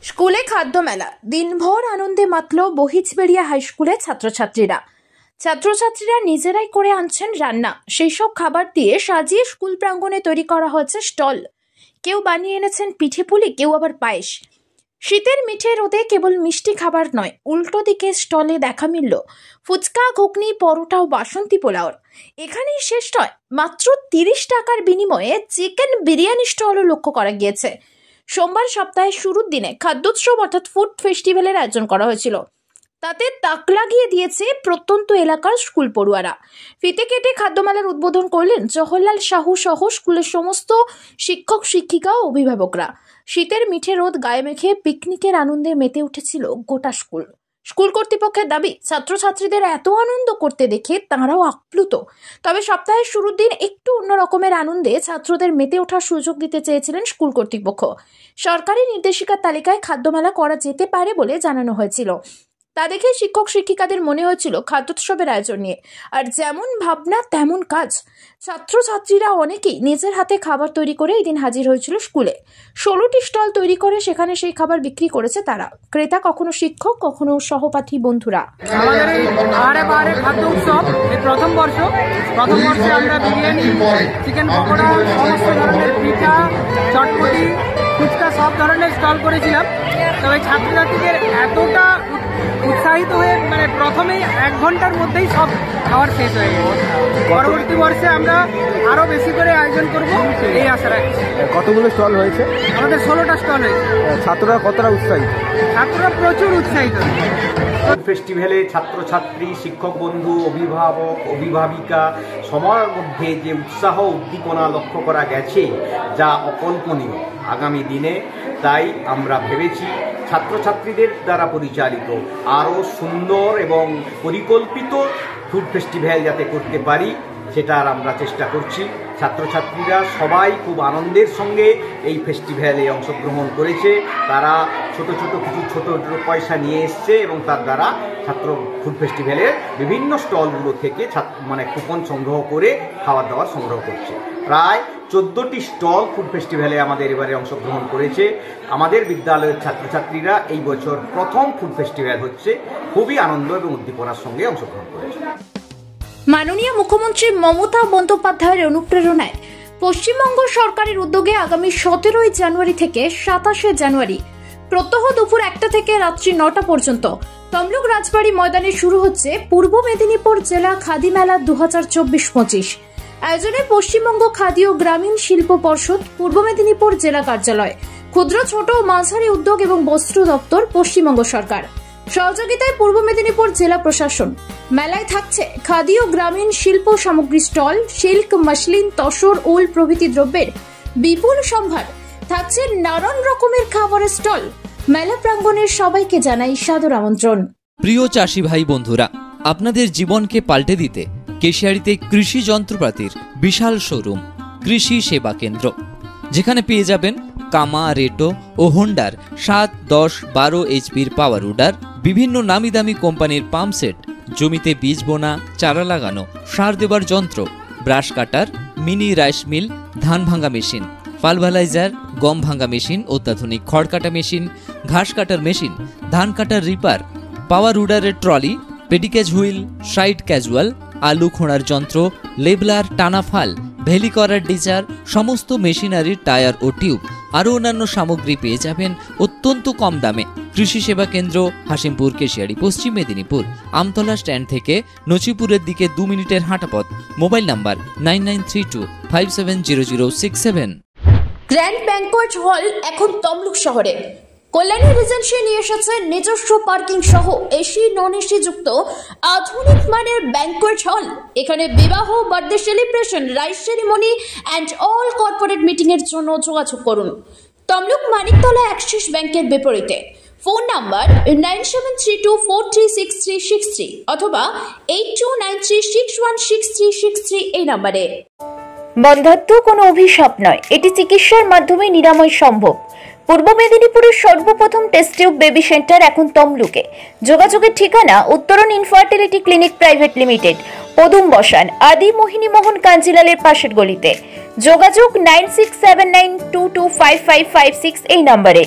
স্কুলে খাদ্য মেলা দিনভর আনন্দে মাতল বহিজবেড়িয়া হাই স্কুলের ছাত্রছাত্রীরা নিজেরাই করে আনছেন রান্না। সেই সব খাবার দিয়ে সাজিয়ে স্কুল প্রাঙ্গণে তৈরি করা হয়েছে স্টল। কেউ বানিয়ে এনেছেন পিঠে পুলি, কেউ আবার পায়েস। শীতের মিঠে রোদে কেবল মিষ্টি খাবার নয়, উল্টো দিকে স্টলে দেখা মিলল ফুচকা, ঘুগনি, পরোটা ও বাসন্তী পোলাওর। এখানেই শেষ নয়, মাত্র 30 টাকার বিনিময়ে চিকেন বিরিয়ানি স্টলও লক্ষ্য করা গিয়েছে। সোমবার সপ্তাহের শুরুর দিনে খাদ্যোৎসব অর্থাৎ ফুড ফেস্টিভ্যালের আয়োজন করা হয়েছিল। তাতে তাক লাগিয়ে দিয়েছে প্রত্যন্ত এলাকার স্কুল পড়ুয়ারা। ফিতে কেটে খাদ্যমেলার উদ্বোধন করলেন জওহরলাল সাহু সহ স্কুলের সমস্ত শিক্ষক শিক্ষিকা ও অভিভাবকরা। শীতের মিঠে রোদ গায়ে মেখে পিকনিকের আনন্দে মেতে উঠেছিল গোটা স্কুল। স্কুল কর্তৃপক্ষের দাবি, ছাত্রছাত্রীদের এত আনন্দ করতে দেখে তাঁরাও আপ্লুত। তবে সপ্তাহের শুরুর দিন একটু অন্য রকমের আনন্দে ছাত্রদের মেতে ওঠার সুযোগ দিতে চেয়েছিলেন স্কুল কর্তৃপক্ষ। সরকারি নির্দেশিকার তালিকায় খাদ্যমেলা করা যেতে পারে বলে জানানো হয়েছিল। তা দেখে শিক্ষক শিক্ষিকাদের মনে হয়েছিল খাদ্যোৎসবের আয়োজন নিয়ে আর যেমন ভাবনা তেমন কাজ। ছাত্রছাত্রীরা অনেকেই নিজের হাতে খাবার তৈরি করে এই দিন হাজির হয়েছিল স্কুলে। 16টি স্টল তৈরি করে সেখানে সেই খাবার বিক্রি করেছে তারা। ক্রেতা কখনো শিক্ষক, কখনো সহপাঠী বন্ধুরা। আমাদের এই বারে খাদ্য উৎসব এই প্রথম বর্ষে আমরা বিরিয়ানি, চিকেন পকোড়া, সমস্ত ধরনের পিঠা, চটপটি, ফুচকা সব ধরনের স্টল করেছিলাম। তবে ছাত্রছাত্রীদের এতটা উৎসাহিত হয়ে প্রথমেই 1 ঘন্টার মধ্যেই সব খাবার শেষ হয়ে গেছে। পরবর্তী বর্ষে আমরা আরো বেশি করে আয়োজন করব এই আশা রাখছি। কতগুলো স্টল হয়েছে? আমাদের 16টা স্টল হয়েছে। ছাত্ররা কতটা উৎসাহিত? ছাত্ররা প্রচুর উৎসাহিত। ফেস্টিভ্যালে ছাত্রছাত্রী, শিক্ষক বন্ধু, অভিভাবক, অভিভাবিকা সবার মধ্যে যে উৎসাহ উদ্দীপনা লক্ষ্য করা গেছে, যা অকল্পনীয় আগামী দিনে। তাই আমরা ভেবেছি ছাত্রছাত্রীদের দ্বারা পরিচালিত আরও সুন্দর এবং পরিকল্পিত ফুড ফেস্টিভ্যাল যাতে করতে পারি, সেটার আমরা চেষ্টা করছি। ছাত্রছাত্রীরা সবাই খুব আনন্দের সঙ্গে এই ফেস্টিভ্যালে অংশগ্রহণ করেছে। তারা ছোট পয়সা নিয়ে এসছে এবং তার দ্বারা ছাত্র ফুড ফেস্টিভ্যালের বিভিন্ন স্টলগুলো থেকে কুপন সংগ্রহ করে খাবার দাবার সংগ্রহ করছে। প্রায় 14টি স্টল ফুড ফেস্টিভ্যালে আমাদের এবারে অংশগ্রহণ করেছে। আমাদের বিদ্যালয়ের ছাত্রছাত্রীরা এই বছর প্রথম ফুড ফেস্টিভ্যাল হচ্ছে, খুবই আনন্দ এবং উদ্দীপনার সঙ্গে অংশগ্রহণ করেছে। মাননীয় মুখ্যমন্ত্রী মমতা বন্দ্যোপাধ্যায়ের অনুপ্রেরণায় পশ্চিমবঙ্গ সরকারের উদ্যোগে আগামী 17ই জানুয়ারি থেকে 27শে জানুয়ারি প্রত্যহ দুপুর 1টা থেকে রাত্রি 9টা পর্যন্ত তমলুক রাজবাড়ী ময়দানে শুরু হচ্ছে পূর্ব মেদিনীপুর জেলা খাদি মেলা 2024-25। আয়োজনে পশ্চিমবঙ্গ খাদি ও গ্রামীণ শিল্প পর্ষদ, পূর্ব মেদিনীপুর জেলা কার্যালয়, ক্ষুদ্র, ছোট ও মাঝারি উদ্যোগ এবং বস্ত্র দপ্তর, পশ্চিমবঙ্গ সরকার। সহযোগিতায় পূর্ব মেদিনীপুর জেলা প্রশাসন। মেলায় থাকছে খাদি ও গ্রামীণ শিল্প সামগ্রী স্টল, সিল্ক, মসলিন, তসর, উল প্রভৃতি দ্রব্যের বিপুল সম্ভার। থাকছে নানান রকমের খাবারের স্টল। মেলা প্রাঙ্গণের সবাইকে জানাই সাদর আমন্ত্রণ। প্রিয় চাষি ভাই বন্ধুরা, আপনাদের জীবনকে পাল্টে দিতে কেশিয়াড়িতে কৃষি যন্ত্রপাতির বিশাল শোরুম কৃষি সেবা কেন্দ্র, যেখানে পেয়ে যাবেন কামা, রেটো ও হোন্ডার 7, 10, 12 এইচপির পাওয়ার উডার, বিভিন্ন নামি দামি কোম্পানির পাম্প সেট, জমিতে বীজ বোনা, চারা লাগানো, সার দেবার যন্ত্র, brush cutter, mini rice mill, ধান ভাঙা মেশিন, পালভালাইজার, গম ভাঙা মেশিন, অত্যাধুনিক খড় কাটা মেশিন, ঘাস কাটার মেশিন, ধান কাটার রিপার, পাওয়ার উডারের ট্রলি, পেডিকেজ হুইল, সাইড ক্যাজুয়াল, আলু খোঁড়ার যন্ত্র, লেবলার, টানা ফাল, ভেলি করার ডিচার, সমস্ত মেশিনারির টায়ার ও টিউব, আরও অন্যান্য সামগ্রী পেয়ে যাবেন অত্যন্ত কম দামে। কৃষি সেবা কেন্দ্র, হাসিমপুর, কেশিয়াড়ি, পশ্চিম মেদিনীপুর। আমতলা স্ট্যান্ড থেকে নচিপুরের দিকে 2 মিনিটের হাঁটাপথ। Mobile number 9932570067। Grand banquet hall এখন তমলুক শহরে। কল্যাণী রিজেন্সি নিয়ে এসেছে নিজস্ব পার্কিং সহ এসি, নন এসি যুক্ত আধুনিক মানের ব্যাংকোয়েট হল। এখানে বিবাহ, birthday celebration, rice ceremony and all corporate meeting এর জন্য যোগাযোগ করুন তমলুক মানিকতলা অ্যাক্সিস ব্যাংকের বিপরীতে। ফোন নাম্বার 9732436363 অথবা 8293616363 এই নাম্বারে। বন্ধ্যাত্ব কোনো অভিশাপ নয়, এটি চিকিৎসার মাধ্যমে নিরাময় সম্ভব। পূর্ব মেদিনীপুরের সর্বপ্রথম টেস্ট টিউব বেবি সেন্টার এখন তমলুকে। যোগাযোগের ঠিকানা উত্তরণ ইনফার্টিলিটি ক্লিনিক প্রাইভেট লিমিটেড, পদুম বসান, আদি মোহিনী মোহন কাঞ্জিলালের পাশের গলিতে। যোগাযোগ 9679225556 এই নম্বরে।